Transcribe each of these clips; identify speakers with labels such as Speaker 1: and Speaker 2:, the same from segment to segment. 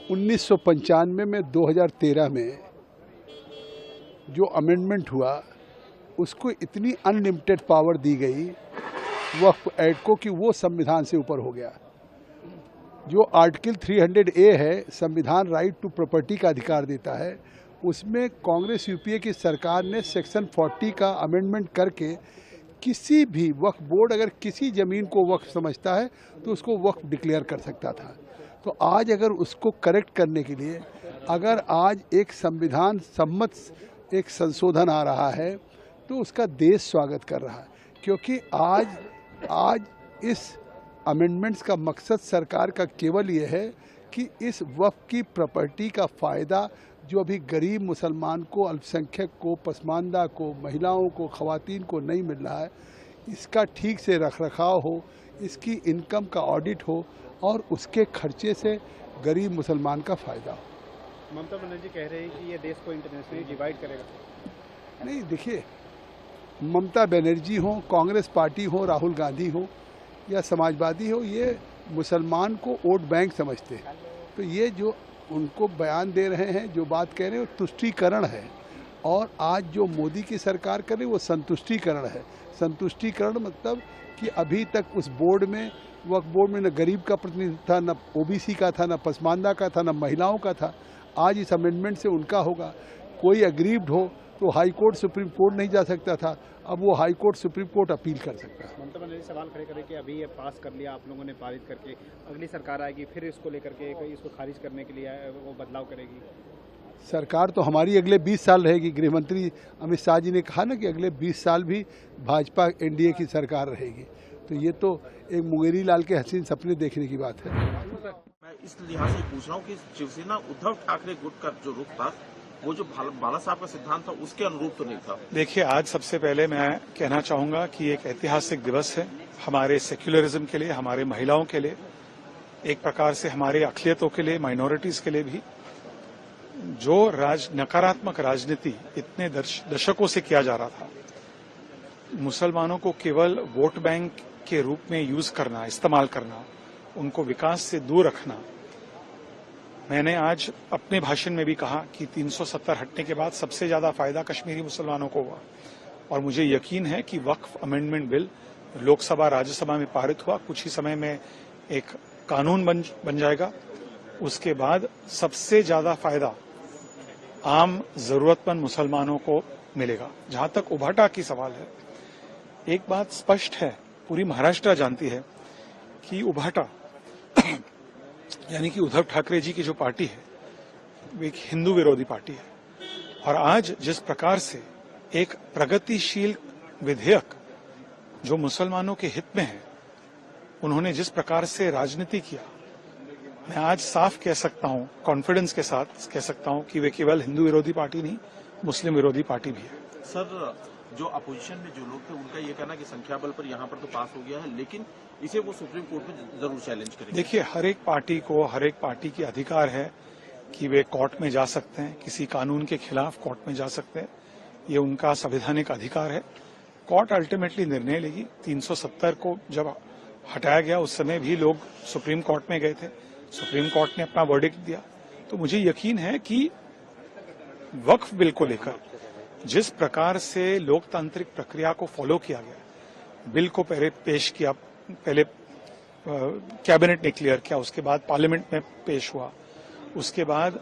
Speaker 1: 1995 में 2013 में जो अमेंडमेंट हुआ उसको इतनी अनलिमिटेड पावर दी गई वक्फ एक्ट को कि वो संविधान से ऊपर हो गया। जो आर्टिकल 300A है, संविधान राइट टू प्रॉपर्टी का अधिकार देता है, उसमें कांग्रेस यूपीए की सरकार ने सेक्शन 40 का अमेंडमेंट करके किसी भी वक्फ बोर्ड अगर किसी ज़मीन को वक्फ समझता है तो उसको वक्फ डिक्लेयर कर सकता था। तो आज अगर उसको करेक्ट करने के लिए अगर आज एक संविधान सम्मत एक संशोधन आ रहा है तो उसका देश स्वागत कर रहा है, क्योंकि आज इस अमेंडमेंट्स का मकसद सरकार का केवल ये है कि इस वक्फ की प्रॉपर्टी का फ़ायदा जो अभी गरीब मुसलमान को, अल्पसंख्यक को, पसमानदा को, महिलाओं को, ख़वातीन को नहीं मिल रहा है, इसका ठीक से रखरखाव हो, इसकी इनकम का ऑडिट हो और उसके खर्चे से गरीब मुसलमान का फ़ायदा हो।
Speaker 2: ममता बनर्जी कह रहे हैं कि ये देश को इंटरनेशनली डिवाइड करेगा।
Speaker 1: नहीं, देखिए, ममता बनर्जी हो, कांग्रेस पार्टी हो, राहुल गांधी हो या समाजवादी हो, ये मुसलमान को वोट बैंक समझते हैं। तो ये जो उनको बयान दे रहे हैं, जो बात कह रहे हैं, वो तुष्टीकरण है। और आज जो मोदी की सरकार कर रही है वो संतुष्टीकरण है। संतुष्टीकरण मतलब कि अभी तक उस बोर्ड में, वक्फ बोर्ड में न गरीब का प्रतिनिधित्व था, न ओबीसी का था, न पसमानदा का था, न महिलाओं का था। आज इस अमेंडमेंट से उनका होगा। कोई अग्रीव्ड हो तो हाई कोर्ट, सुप्रीम कोर्ट नहीं जा सकता था, अब वो high court, supreme court appeal कर सकता है।
Speaker 2: ममता बनर्जी सवाल खड़े करें कि अभी ये पास कर लिया आप लोगों ने, पारित करके अगली सरकार आएगी फिर इसको लेकर के इसको खारिज करने के लिए वो बदलाव करेगी।
Speaker 1: सरकार तो हमारी अगले 20 साल रहेगी। गृहमंत्री अमित शाह जी ने कहा ना कि अगले 20 साल भी भाजपा एनडीए की सरकार रहेगी। तो ये तो एक मुंगेरी लाल के हसीन सपने देखने की बात है।
Speaker 3: मैं इस लिहाज से पूछ रहा हूँ कि शिवसेना उद्धव ठाकरे गुट का जो रुख था वो जो बाला साहब का सिद्धांत था उसके अनुरूप तो नहीं था।
Speaker 4: देखिए, आज सबसे पहले मैं कहना चाहूंगा कि एक ऐतिहासिक दिवस है हमारे सेक्युलरिज्म के लिए, हमारे महिलाओं के लिए, एक प्रकार से हमारे अक़लियतों के लिए, माइनॉरिटीज के लिए भी। जो नकारात्मक राजनीति इतने दशकों से किया जा रहा था, मुसलमानों को केवल वोट बैंक के रूप में यूज करना, इस्तेमाल करना, उनको विकास से दूर रखना। मैंने आज अपने भाषण में भी कहा कि 370 हटने के बाद सबसे ज्यादा फायदा कश्मीरी मुसलमानों को हुआ। और मुझे यकीन है कि वक्फ अमेंडमेंट बिल लोकसभा, राज्यसभा में पारित हुआ, कुछ ही समय में एक कानून बन जाएगा। उसके बाद सबसे ज्यादा फायदा आम जरूरतमंद मुसलमानों को मिलेगा। जहां तक उभाटा की सवाल है, एक बात स्पष्ट है, पूरी महाराष्ट्र जानती है कि उभाटा यानी कि उद्धव ठाकरे जी की जो पार्टी है वो एक हिंदू विरोधी पार्टी है। और आज जिस प्रकार से एक प्रगतिशील विधेयक जो मुसलमानों के हित में है, उन्होंने जिस प्रकार से राजनीति किया, मैं आज साफ कह सकता हूं, कॉन्फिडेंस के साथ कह सकता हूं कि वे केवल हिंदू विरोधी पार्टी नहीं, मुस्लिम विरोधी पार्टी भी है।
Speaker 3: सर, जो अपोजिशन में जो लोग थे उनका ये कहना कि संख्या बल पर यहाँ पर तो पास हो गया है, लेकिन इसे वो सुप्रीम कोर्ट में जरूर चैलेंज करेंगे।
Speaker 4: देखिए, हर एक पार्टी की अधिकार है कि वे कोर्ट में जा सकते हैं, किसी कानून के खिलाफ कोर्ट में जा सकते हैं, ये उनका संवैधानिक अधिकार है। कोर्ट अल्टीमेटली निर्णय लेगी। 370 को जब हटाया गया उस समय भी लोग सुप्रीम कोर्ट में गए थे, सुप्रीम कोर्ट ने अपना वर्डिक्ट दिया। तो मुझे यकीन है कि वक्फ बिल को लेकर जिस प्रकार से लोकतांत्रिक प्रक्रिया को फॉलो किया गया, बिल को पहले पेश किया, पहले कैबिनेट ने क्लियर किया, उसके बाद पार्लियामेंट में पेश हुआ, उसके बाद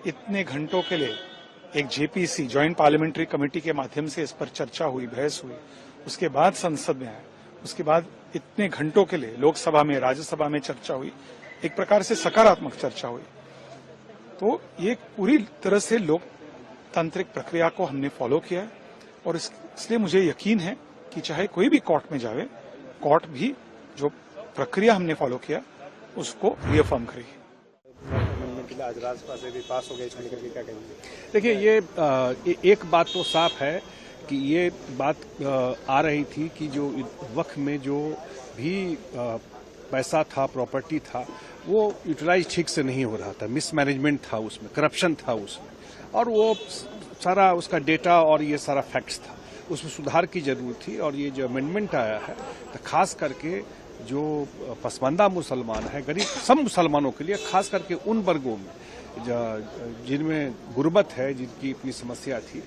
Speaker 4: इतने घंटों के लिए एक जेपीसी, ज्वाइंट पार्लियामेंट्री कमेटी के माध्यम से इस पर चर्चा हुई, बहस हुई, उसके बाद संसद में आया, उसके बाद इतने घंटों के लिए लोकसभा में, राज्यसभा में चर्चा हुई, एक प्रकार से सकारात्मक चर्चा हुई। तो ये पूरी तरह से लोकतांत्रिक प्रक्रिया को हमने फॉलो किया है और इसलिए मुझे यकीन है कि चाहे कोई भी कोर्ट में जावे, कोर्ट भी जो प्रक्रिया हमने फॉलो किया उसको रिअफर्म करेगी।
Speaker 2: आज राज्यसभा से भी पास हो गया, इसको लेकर के क्या कहेंगे?
Speaker 5: देखिए, ये एक बात तो साफ है कि ये बात आ रही थी कि जो वक्फ में जो भी पैसा था, प्रॉपर्टी था, वो यूटिलाइज ठीक से नहीं हो रहा था, मिसमैनेजमेंट था उसमें, करप्शन था उसमें, और वो सारा उसका डेटा और ये सारा फैक्ट्स था, उसमें सुधार की जरूरत थी। और ये जो अमेंडमेंट आया है तो खास करके जो पसमानदा मुसलमान है, गरीब सब मुसलमानों के लिए, खास करके उन वर्गों में जिनमें गुर्बत है, जिनकी इतनी समस्या थी,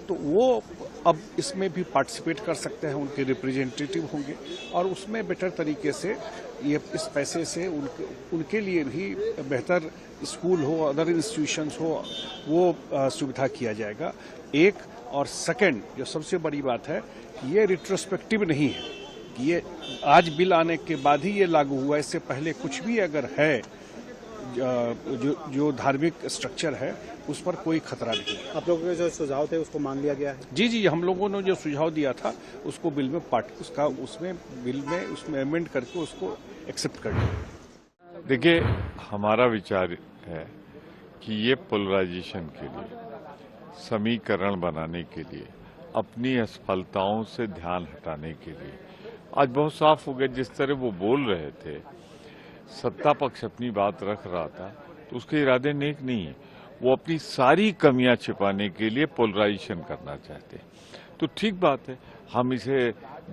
Speaker 5: तो वो अब इसमें भी पार्टिसिपेट कर सकते हैं, उनके रिप्रेजेंटेटिव होंगे और उसमें बेटर तरीके से ये इस पैसे से उनके लिए भी बेहतर स्कूल हो, अदर इंस्टीट्यूशंस हो, वो सुविधा किया जाएगा। एक और सेकंड जो सबसे बड़ी बात है, ये रिट्रोस्पेक्टिव नहीं है कि ये आज बिल आने के बाद ही ये लागू हुआ, इससे पहले कुछ भी अगर है जो धार्मिक स्ट्रक्चर है उस पर कोई खतरा नहीं है।
Speaker 2: आप लोगों के जो सुझाव थे उसको मान लिया गया है?
Speaker 5: जी जी, हम लोगों ने जो सुझाव दिया था उसको बिल में उसमें अमेंड करके उसको एक्सेप्ट कर लिया।
Speaker 6: देखिए, हमारा विचार है कि ये पोलराइजेशन के लिए, समीकरण बनाने के लिए, अपनी असफलताओं से ध्यान हटाने के लिए आज बहुत साफ हो गया। जिस तरह वो बोल रहे थे, सत्ता पक्ष अपनी बात रख रहा था, तो उसके इरादे नेक नहीं है। वो अपनी सारी कमियां छिपाने के लिए पोलराइजेशन करना चाहते हैं। तो ठीक बात है, हम इसे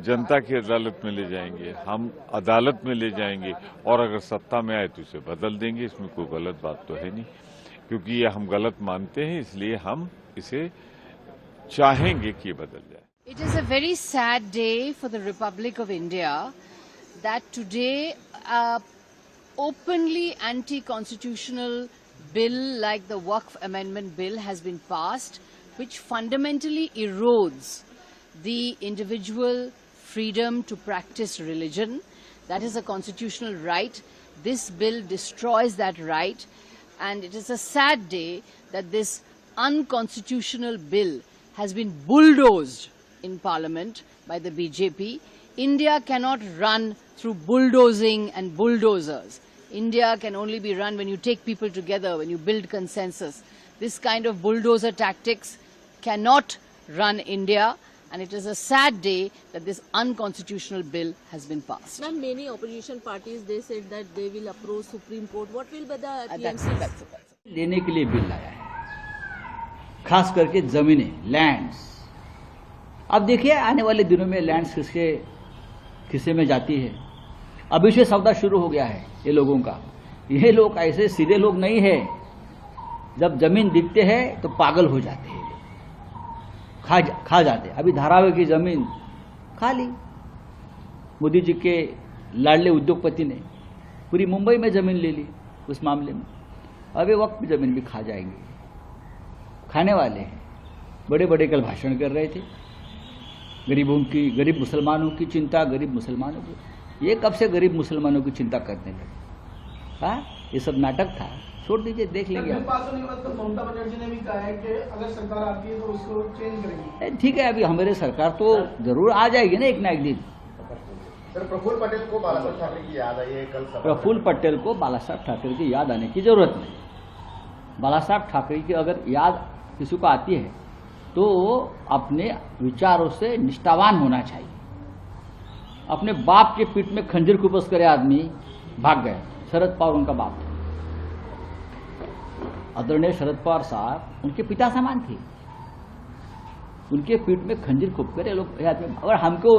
Speaker 6: जनता की अदालत में ले जाएंगे, हम अदालत में ले जाएंगे और अगर सत्ता में आए तो इसे बदल देंगे। इसमें कोई गलत बात तो है नहीं, क्योंकि ये हम गलत मानते हैं, इसलिए हम इसे चाहेंगे कि ये बदल जाए।
Speaker 7: It is a very sad day for the Republic of India that today openly anti-constitutional bill like the Waqf Amendment Bill has been passed, which fundamentally erodes the individual freedom to practice religion. That is a constitutional right. This bill destroys that right, and it is a sad day that this unconstitutional bill has been bulldozed in Parliament by the BJP. India cannot run through bulldozing and bulldozers. India can only be run when you take people together, when you build consensus. This kind of bulldozer tactics cannot run India, and it is a sad day that this unconstitutional bill has been passed.
Speaker 8: Ma'am, many opposition parties, they said that they will approach Supreme Court. What will be the
Speaker 7: That's
Speaker 8: TMC's?
Speaker 9: लेने के लिए bill लाया है, खास करके जमीनें, lands. अब देखिए आने वाले दिनों में लैंड्स किसके खिस्से में जाती है। अभी से सौदा शुरू हो गया है ये लोगों का। ये लोग ऐसे सीधे लोग नहीं है, जब जमीन दिखते हैं तो पागल हो जाते हैं, खा जाते हैं। अभी धारावी की जमीन खा ली मोदी जी के लाडले उद्योगपति ने, पूरी मुंबई में जमीन ले ली उस मामले में। अभी वक्त जमीन भी खा जाएंगे, खाने वाले हैं। बड़े बड़े कल भाषण कर रहे थे, गरीब मुसलमानों की चिंता, गरीब मुसलमानों की। ये कब से गरीब मुसलमानों की चिंता करने लगे? हाँ, ये सब नाटक था, छोड़ दीजिए, देख लेंगे।
Speaker 10: ममता बनर्जी ने भी कहा है कि अगर सरकार आती है तो उसको चेंज करेगी।
Speaker 9: ठीक है, अभी हमारे सरकार तो जरूर आ जाएगी ना एक दिन।
Speaker 11: सर, प्रफुल्ल पटेल को बाला साहब ठाकरे की याद आई है कल।
Speaker 9: प्रफुल्ल पटेल को बाला साहब ठाकरे की याद आने की जरूरत नहीं। बाला साहब ठाकरे की अगर याद किसी को आती है तो अपने विचारों से निष्ठावान होना चाहिए। अपने बाप के पीठ में खंजर खुपस करे आदमी भाग गए। शरद पवार उनका बाप था, आदरणीय शरद पवार साहब उनके पिता समान थे। उनके पीठ में खंजर खुप करे लोग आदमी। अगर हमको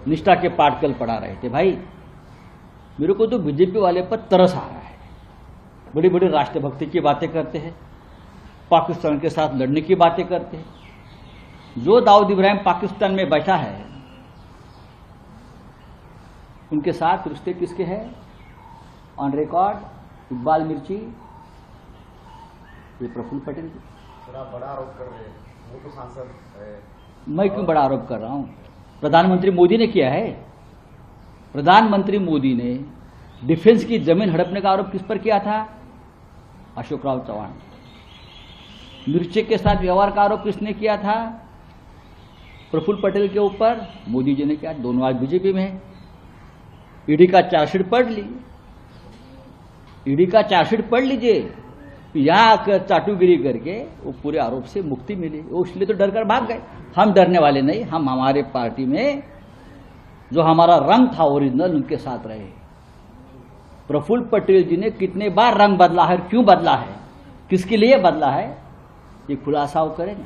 Speaker 9: निष्ठा के पाठ कल पढ़ा रहे थे, भाई मेरे को तो बीजेपी वाले पर तरस आ रहा है। बड़ी बड़ी राष्ट्रभक्ति की बातें करते हैं, पाकिस्तान के साथ लड़ने की बातें करते हैं। जो दाऊद इब्राहिम पाकिस्तान में बैठा है, उनके साथ रिश्ते किसके हैं? ऑन रिकॉर्ड इकबाल मिर्ची, ये प्रफुल्ल पटेल की।
Speaker 11: बड़ा आरोप कर रहे हैं, वो तो सांसद है।
Speaker 9: मैं क्यों बड़ा आरोप कर रहा हूं? प्रधानमंत्री मोदी ने किया है। प्रधानमंत्री मोदी ने डिफेंस की जमीन हड़पने का आरोप किस पर किया था? अशोक राव चौहान। मिर्ची के साथ व्यवहार का आरोप किसने किया था? प्रफुल्ल पटेल के ऊपर मोदी जी ने किया। दोनों आज बीजेपी में है। ईडी का चार्जशीट पढ़ ली, ईडी का चार्जशीट पढ़ लीजिए। यहां आकर चाटुगिरी करके वो पूरे आरोप से मुक्ति मिली, वो इसलिए तो डर कर भाग गए। हम डरने वाले नहीं, हम हमारे पार्टी में जो हमारा रंग था ओरिजिनल, उनके साथ रहे। प्रफुल्ल पटेल जी ने कितने बार रंग बदला है, क्यों बदला है, किसके लिए बदला है, ये खुलासा वो करेंगे।